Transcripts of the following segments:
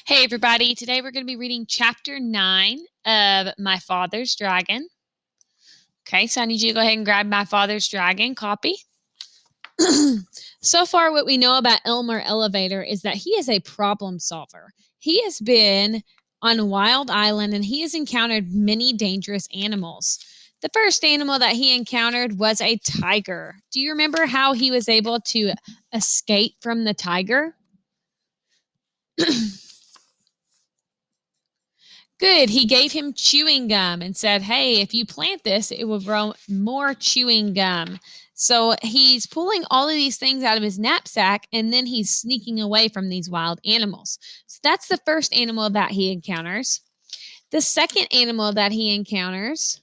Hey, everybody. Today we're going to be reading chapter 9 of My Father's Dragon. Okay, so I need you to go ahead and grab My Father's Dragon copy. So far, what we know about Elmer Elevator is that he is a problem solver. He has been on a wild island and he has encountered many dangerous animals. The first animal that he encountered was a tiger. Do you remember how he was able to escape from the tiger? Good. He gave him chewing gum and said, hey, if you plant this, it will grow more chewing gum. So he's pulling all of these things out of his knapsack and then he's sneaking away from these wild animals. So that's the first animal that he encounters. The second animal that he encounters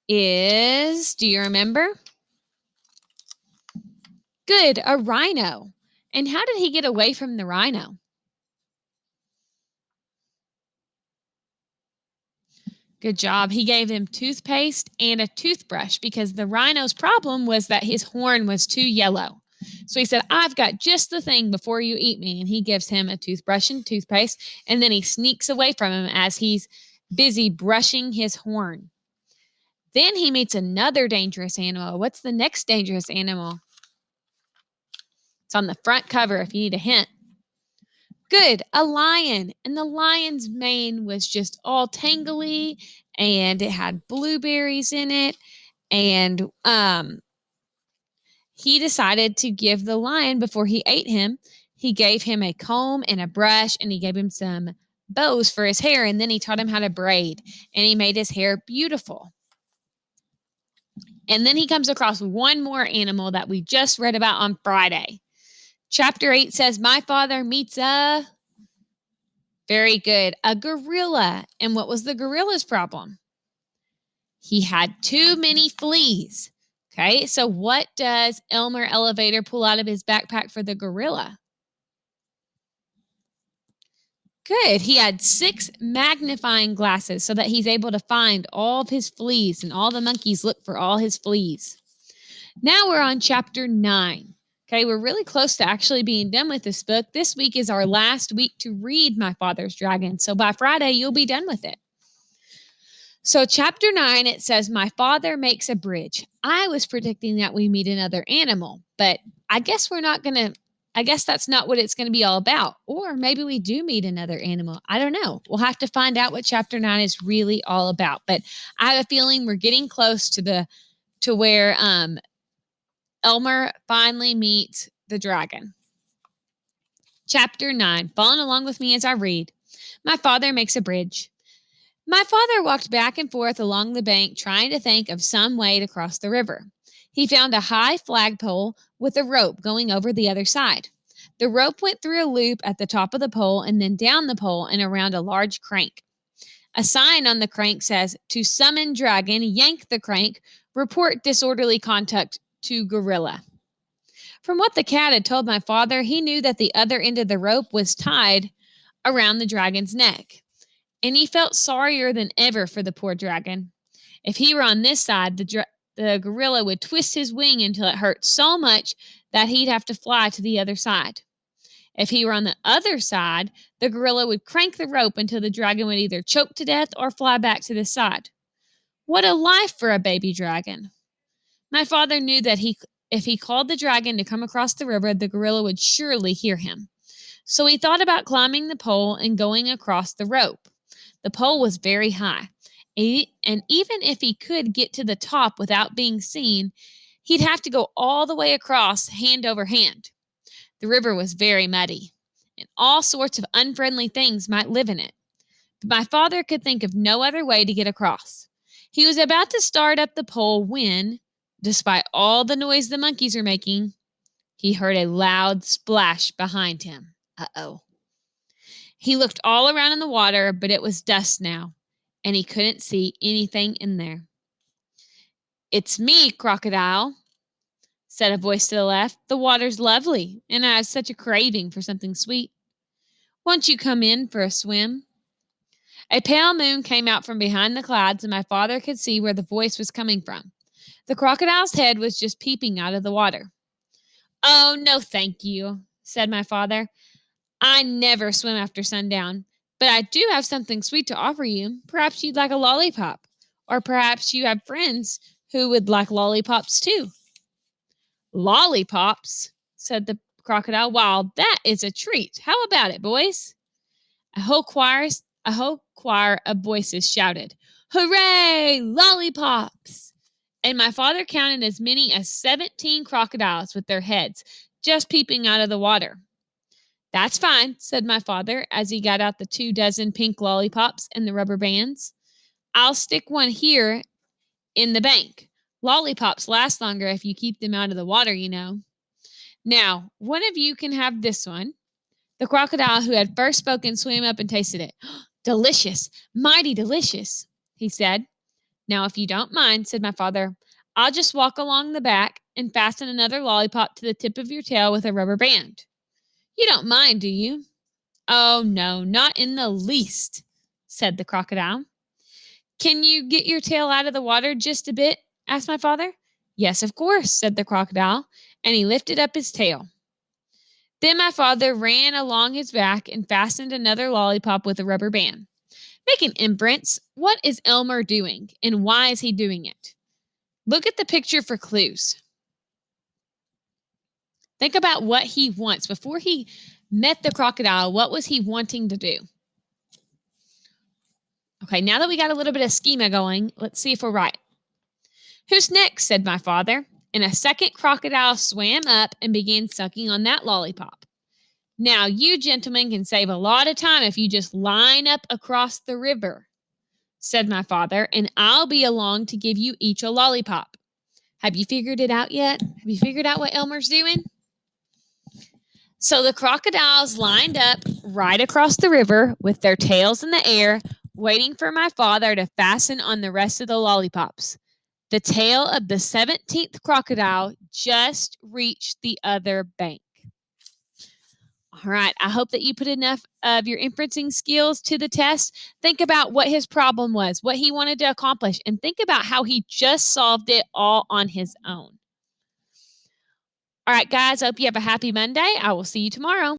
is, do you remember? Good, a rhino. And how did he get away from the rhino? Good job. He gave him toothpaste and a toothbrush because the rhino's problem was that his horn was too yellow. So he said, I've got just the thing before you eat me. And he gives him a toothbrush and toothpaste. And then he sneaks away from him as he's busy brushing his horn. Then he meets another dangerous animal. What's the next dangerous animal? It's on the front cover if you need a hint. Good, a lion. And the lion's mane was just all tangly and it had blueberries in it. And he decided to give the lion, before he ate him, he gave him a comb and a brush and he gave him some bows for his hair. And then he taught him how to braid and he made his hair beautiful. And then he comes across one more animal that we just read about on Friday. Chapter 8 says, my father meets a... Very good. A gorilla. And what was the gorilla's problem? He had too many fleas. Okay, so what does Elmer Elevator pull out of his backpack for the gorilla? Good. He had 6 magnifying glasses so that he's able to find all of his fleas, and all the monkeys look for all his fleas. Now we're on chapter 9. Okay, we're really close to actually being done with this book. This week is our last week to read My Father's Dragon. So by Friday, you'll be done with it. So chapter 9, it says, my father makes a bridge. I was predicting that we meet another animal, but I guess that's not what it's going to be all about. Or maybe we do meet another animal. I don't know. We'll have to find out what chapter 9 is really all about. But I have a feeling we're getting close to where Elmer finally meets the dragon. Chapter 9. Following along with me as I read. My father makes a bridge. My father walked back and forth along the bank, trying to think of some way to cross the river. He found a high flagpole with a rope going over the other side. The rope went through a loop at the top of the pole and then down the pole and around a large crank. A sign on the crank says, to summon dragon, yank the crank, report disorderly conduct to gorilla. From what the cat had told my father, he knew that the other end of the rope was tied around the dragon's neck. And he felt sorrier than ever for the poor dragon. If he were on this side, the gorilla would twist his wing until it hurt so much that he'd have to fly to the other side. If he were on the other side, the gorilla would crank the rope until the dragon would either choke to death or fly back to the side. What a life for a baby dragon. My father knew that if he called the dragon to come across the river, the gorilla would surely hear him. So he thought about climbing the pole and going across the rope. The pole was very high, and even if he could get to the top without being seen, he'd have to go all the way across hand over hand. The river was very muddy, and all sorts of unfriendly things might live in it. But my father could think of no other way to get across. He was about to start up the pole when, despite all the noise the monkeys were making, he heard a loud splash behind him. Uh-oh. He looked all around in the water, but it was dusk now, and he couldn't see anything in there. It's me, Crocodile, said a voice to the left. The water's lovely, and I have such a craving for something sweet. Won't you come in for a swim? A pale moon came out from behind the clouds, and my father could see where the voice was coming from. The crocodile's head was just peeping out of the water. Oh, no, thank you, said my father. I never swim after sundown, but I do have something sweet to offer you. Perhaps you'd like a lollipop, or perhaps you have friends who would like lollipops too." "Lollipops," said the crocodile. "Wow, that is a treat. How about it, boys?" A whole choir of voices shouted, "Hooray, lollipops!" And my father counted as many as 17 crocodiles with their heads just peeping out of the water. "That's fine," said my father as he got out the 24 pink lollipops and the rubber bands. "I'll stick one here in the bank. Lollipops last longer if you keep them out of the water, you know. Now, one of you can have this one." The crocodile who had first spoken swam up and tasted it. "Delicious, mighty delicious," he said. "Now, if you don't mind," said my father, "I'll just walk along the back and fasten another lollipop to the tip of your tail with a rubber band. You don't mind, do you?" "Oh, no, not in the least," said the crocodile. "Can you get your tail out of the water just a bit?" asked my father. "Yes, of course," said the crocodile, and he lifted up his tail. Then my father ran along his back and fastened another lollipop with a rubber band. Make an inference. What is Elmer doing, and why is he doing it? Look at the picture for clues. Think about what he wants. Before he met the crocodile, what was he wanting to do? Okay, now that we got a little bit of schema going, let's see if we're right. "Who's next?" said my father, and a second crocodile swam up and began sucking on that lollipop. "Now, you gentlemen can save a lot of time if you just line up across the river," said my father, "and I'll be along to give you each a lollipop. Have you figured it out yet? Have you figured out what Elmer's doing?" So the crocodiles lined up right across the river with their tails in the air, waiting for my father to fasten on the rest of the lollipops. The tail of the 17th crocodile just reached the other bank. All right, I hope that you put enough of your inferencing skills to the test. Think about what his problem was, what he wanted to accomplish, and think about how he just solved it all on his own. All right, guys, I hope you have a happy Monday. I will see you tomorrow.